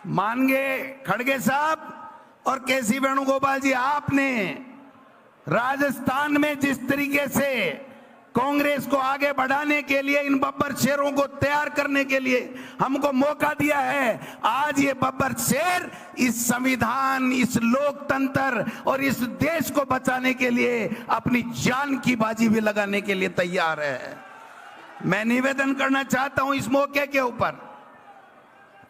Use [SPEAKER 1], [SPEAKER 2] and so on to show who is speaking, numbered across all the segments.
[SPEAKER 1] मानगे खड़गे साहब और केसी वेणुगोपाल जी, आपने राजस्थान में जिस तरीके से कांग्रेस को आगे बढ़ाने के लिए, इन बब्बर शेरों को तैयार करने के लिए हमको मौका दिया है, आज ये बब्बर शेर इस संविधान, इस लोकतंत्र और इस देश को बचाने के लिए अपनी जान की बाजी भी लगाने के लिए तैयार है। मैं निवेदन करना चाहता हूं इस मौके के ऊपर,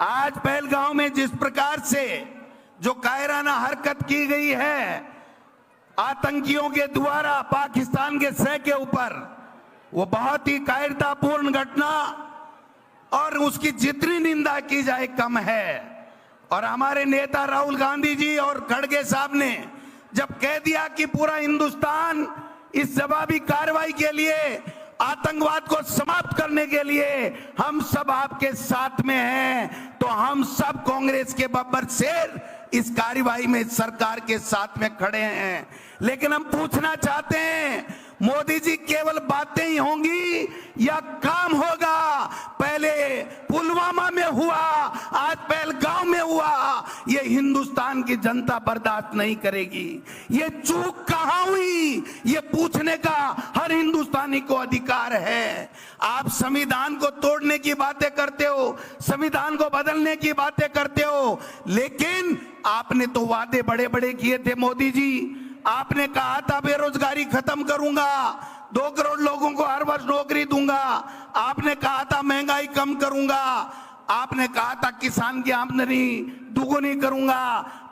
[SPEAKER 1] आज पहलगांव में जिस प्रकार से जो कायराना हरकत की गई है आतंकियों के द्वारा पाकिस्तान के सह के ऊपर, वो बहुत ही कायरतापूर्ण घटना और उसकी जितनी निंदा की जाए कम है। और हमारे नेता राहुल गांधी जी और खड़गे साहब ने जब कह दिया कि पूरा हिंदुस्तान इस जवाबी कार्रवाई के लिए, आतंकवाद को समाप्त करने के लिए हम सब आपके साथ में हैं, तो हम सब कांग्रेस के बब्बर शेर इस कार्रवाई में सरकार के साथ में खड़े हैं। लेकिन हम पूछना चाहते हैं, मोदी जी केवल बातें ही होंगी या काम होगा? पहले पुलवामा में हुआ, आज पहलगांव में हुआ, ये हिंदुस्तान की जनता बर्दाश्त नहीं करेगी। ये चूक कहां हुई, ये पूछने का हर हिंदुस्तानी को अधिकार है। आप संविधान को तोड़ने की बातें करते हो, संविधान को बदलने की बातें करते हो, लेकिन आपने तो वादे बड़े बड़े किए थे मोदी जी। आपने कहा था बेरोजगारी खत्म करूंगा, 2 करोड़ लोगों को हर वर्ष नौकरी दूंगा। आपने कहा था महंगाई कम करूंगा। आपने कहा था किसान की आमदनी दुगुनी करूंगा।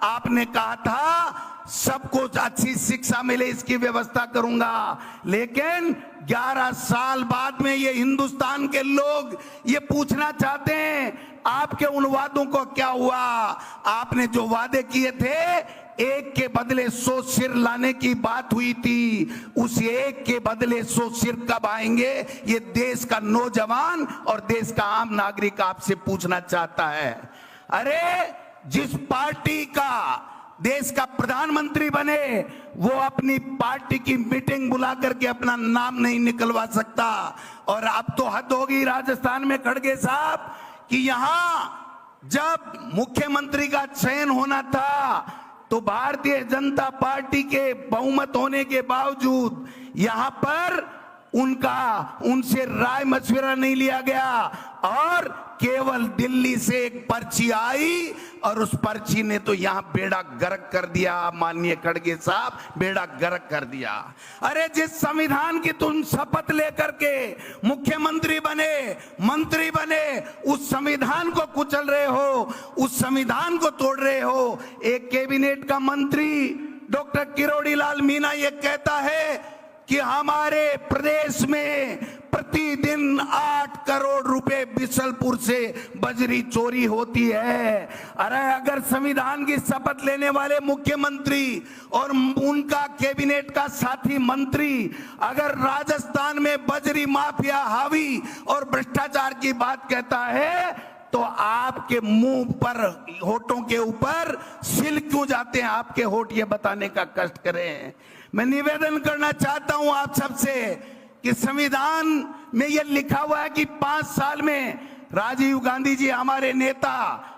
[SPEAKER 1] आपने कहा था सबको अच्छी शिक्षा मिले इसकी व्यवस्था करूंगा। लेकिन 11 साल बाद में ये हिंदुस्तान के लोग ये पूछना चाहते हैं, आपके उन वादों को क्या हुआ? आपने जो वादे किए थे, एक के बदले 100 सिर लाने की बात हुई थी, उस एक के बदले 100 सिर कब आएंगे? ये देश का नौजवान और देश का आम नागरिक आपसे पूछना चाहता है। अरे जिस पार्टी का देश का प्रधानमंत्री बने, वो अपनी पार्टी की मीटिंग बुला करके अपना नाम नहीं निकलवा सकता। और अब तो हद होगी राजस्थान में खड़गे साहब कि यहां जब मुख्यमंत्री का चयन होना था तो भारतीय जनता पार्टी के बहुमत होने के बावजूद यहां पर उनसे राय मशविरा नहीं लिया गया और केवल दिल्ली से एक पर्ची आई और उस पर्ची ने तो यहां बेड़ा गर्क कर दिया। माननीय खड़गे साहब, बेड़ा गर्क कर दिया। अरे जिस संविधान की तुम शपथ लेकर के मुख्यमंत्री बने, मंत्री बने, उस संविधान को कुचल रहे हो, उस संविधान को तोड़ रहे हो। एक कैबिनेट का मंत्री डॉक्टर किरोड़ी लाल मीना ये कहता है कि हमारे प्रदेश में प्रतिदिन 8 करोड़ रुपए बिशलपुर से बजरी चोरी होती है। अरे अगर संविधान की शपथ लेने वाले मुख्यमंत्री और उनका कैबिनेट का साथी मंत्री अगर राजस्थान में बजरी माफिया हावी और भ्रष्टाचार की बात कहता है, तो आपके मुंह पर, होठों के ऊपर सिल क्यों जाते हैं? आपके होठ ये बताने का कष्ट करें। मैं निवेदन करना चाहता हूं आप सबसे कि संविधान में यह लिखा हुआ है कि 5 साल में राजीव गांधी जी हमारे नेता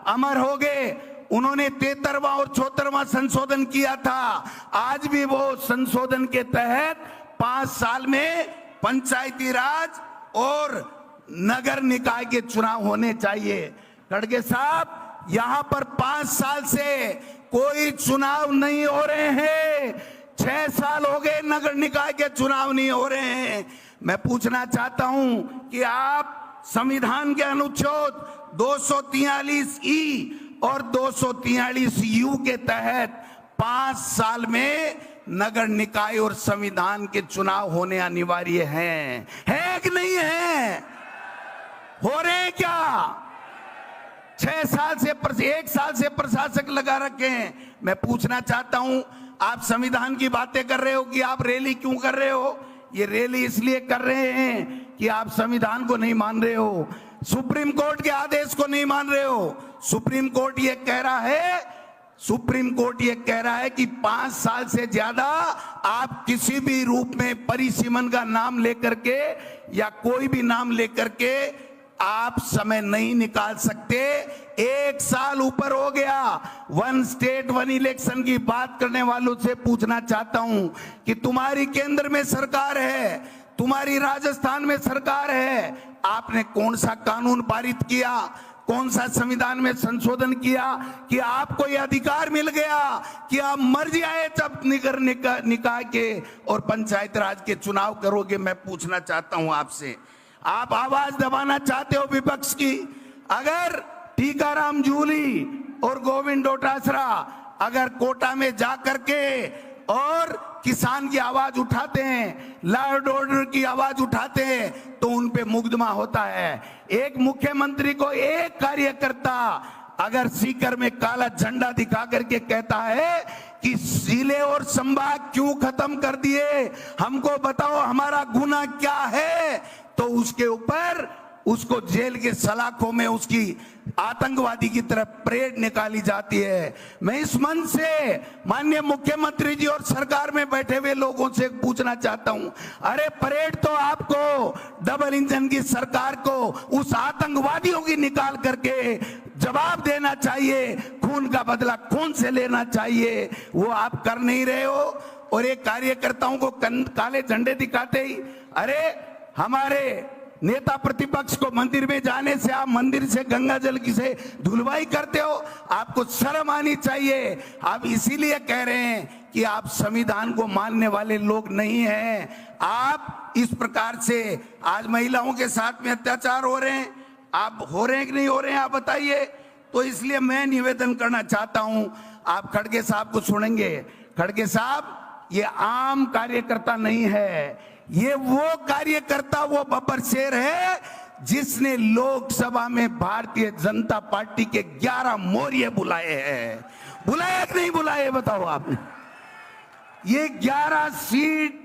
[SPEAKER 1] अमर हो गए, उन्होंने 73वां और 74वां संशोधन किया था। आज भी वो संशोधन के तहत 5 साल में पंचायती राज और नगर निकाय के चुनाव होने चाहिए। खड़गे साहब, यहां पर 5 साल से कोई चुनाव नहीं हो रहे हैं। 6 साल हो गए नगर निकाय के चुनाव नहीं हो रहे हैं। मैं पूछना चाहता हूं कि आप संविधान के अनुच्छेद 243E और 243U के तहत 5 साल में नगर निकाय और संविधान के चुनाव होने अनिवार्य हैं, है कि नहीं है? हो रहे हैं क्या? 1 साल से प्रशासक लगा रखे हैं। मैं पूछना चाहता हूं, आप संविधान की बातें कर रहे हो कि आप रैली क्यों कर रहे हो? ये रैली इसलिए कर रहे हैं कि आप संविधान को नहीं मान रहे हो, सुप्रीम कोर्ट के आदेश को नहीं मान रहे हो। सुप्रीम कोर्ट ये कह रहा है कि 5 साल से ज्यादा आप किसी भी रूप में परिसीमन का नाम लेकर के या कोई भी नाम लेकर के आप समय नहीं निकाल सकते। 1 साल ऊपर हो गया। 1 स्टेट 1 इलेक्शन की बात करने वालों से पूछना चाहता हूं कि तुम्हारी केंद्र में सरकार है, तुम्हारी राजस्थान में सरकार है, आपने कौन सा कानून पारित किया, कौन सा संविधान में संशोधन किया कि आपको यह अधिकार मिल गया कि आप मर्जी आए जब निकाय के और पंचायत राज के चुनाव करोगे। मैं पूछना चाहता हूं आपसे, आप आवाज दबाना चाहते हो विपक्ष की? अगर टीकाराम जूली और गोविंद डोटासरा अगर कोटा में जा करके और किसान की आवाज उठाते हैं, लॉ एंड ऑर्डर की आवाज उठाते हैं, तो उन पे मुकदमा होता है। एक मुख्यमंत्री को एक कार्यकर्ता अगर सीकर में काला झंडा दिखा करके कहता है कि जिले और संभाग क्यों खत्म कर दिए, हमको बताओ हमारा गुनाह क्या है, तो उसके ऊपर उसको जेल के सलाखों में उसकी आतंकवादी की तरफ परेड निकाली जाती है। मैं इस मंच से माननीय मुख्यमंत्री जी और सरकार में बैठे हुए लोगों से पूछना चाहता हूं, अरे परेड तो आपको डबल इंजन की सरकार को उस आतंकवादियों की निकाल करके जवाब देना चाहिए, खून का बदला खून से लेना चाहिए, वो आप कर नहीं रहे हो। और एक कार्यकर्ताओं को काले झंडे दिखाते ही अरे हमारे नेता प्रतिपक्ष को मंदिर में जाने से आप मंदिर से गंगा जल की से धुलवाई करते हो, आपको शर्म आनी चाहिए। आप इसीलिए कह रहे हैं कि आप संविधान को मानने वाले लोग नहीं हैं। आप इस प्रकार से आज महिलाओं के साथ में अत्याचार हो रहे हैं, आप हो रहे हैं कि नहीं हो रहे हैं, आप बताइए। तो इसलिए मैं निवेदन करना चाहता हूं, आप खड़गे साहब को सुनेंगे। खड़गे साहब ये आम कार्यकर्ता नहीं है, ये वो कार्यकर्ता, वो बब्बर शेर है जिसने लोकसभा में भारतीय जनता पार्टी के 11 मोरिये बुलाए हैं। बुलाए कि नहीं बुलाए बताओ आपने? ये 11 सीट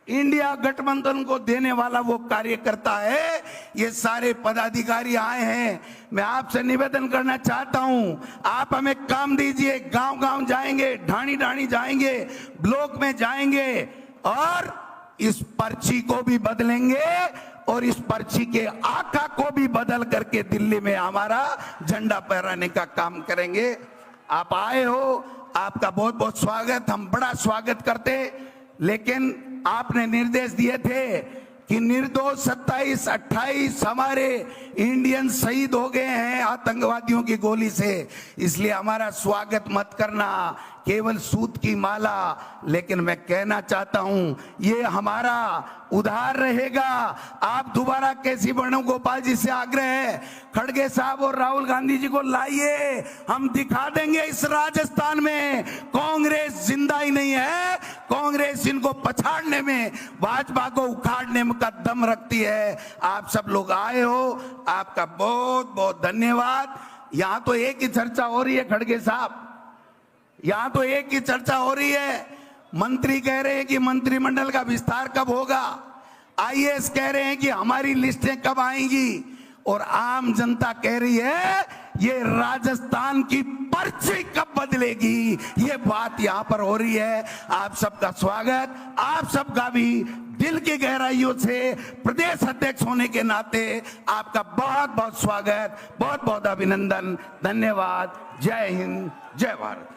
[SPEAKER 1] इंडिया गठबंधन को देने वाला वो कार्यकर्ता है। ये सारे पदाधिकारी आए हैं। मैं आपसे निवेदन करना चाहता हूं, आप हमें काम दीजिए। गांव गांव जाएंगे, ढाणी ढाणी जाएंगे, ब्लॉक में जाएंगे और इस पर्ची को भी बदलेंगे और इस पर्ची के आका को भी बदल करके दिल्ली में हमारा झंडा फहराने का काम करेंगे। आप आए हो, आपका बहुत बहुत स्वागत, हम बड़ा स्वागत करते। लेकिन आपने निर्देश दिए थे कि निर्दोष 27-28 हमारे इंडियन शहीद हो गए हैं आतंकवादियों की गोली से, इसलिए हमारा स्वागत मत करना, केवल सूत की माला। लेकिन मैं कहना चाहता हूं ये हमारा उधार रहेगा। आप दोबारा केसी वेणुगोपाल जी से आग्रह है, खड़गे साहब और राहुल गांधी जी को लाइए, हम दिखा देंगे इस राजस्थान में कांग्रेस जिंदा ही नहीं है। कांग्रेस इनको पछाड़ने में, भाजपा को उखाड़ने में का दम रखती है। आप सब लोग आए हो, आपका बहुत बहुत धन्यवाद। यहां तो एक ही चर्चा हो रही है खड़गे साहब, यहां तो एक ही चर्चा हो रही है। मंत्री कह रहे हैं कि मंत्रिमंडल का विस्तार कब होगा, आईएएस कह रहे हैं कि हमारी लिस्टें कब आएंगी, और आम जनता कह रही है ये राजस्थान की पर्ची कब बदलेगी। ये बात यहां पर हो रही है। आप सबका स्वागत, आप सबका भी दिल की गहराइयों से प्रदेश अध्यक्ष होने के नाते आपका बहुत बहुत स्वागत, बहुत बहुत अभिनंदन, धन्यवाद। जय हिंद, जय भारत।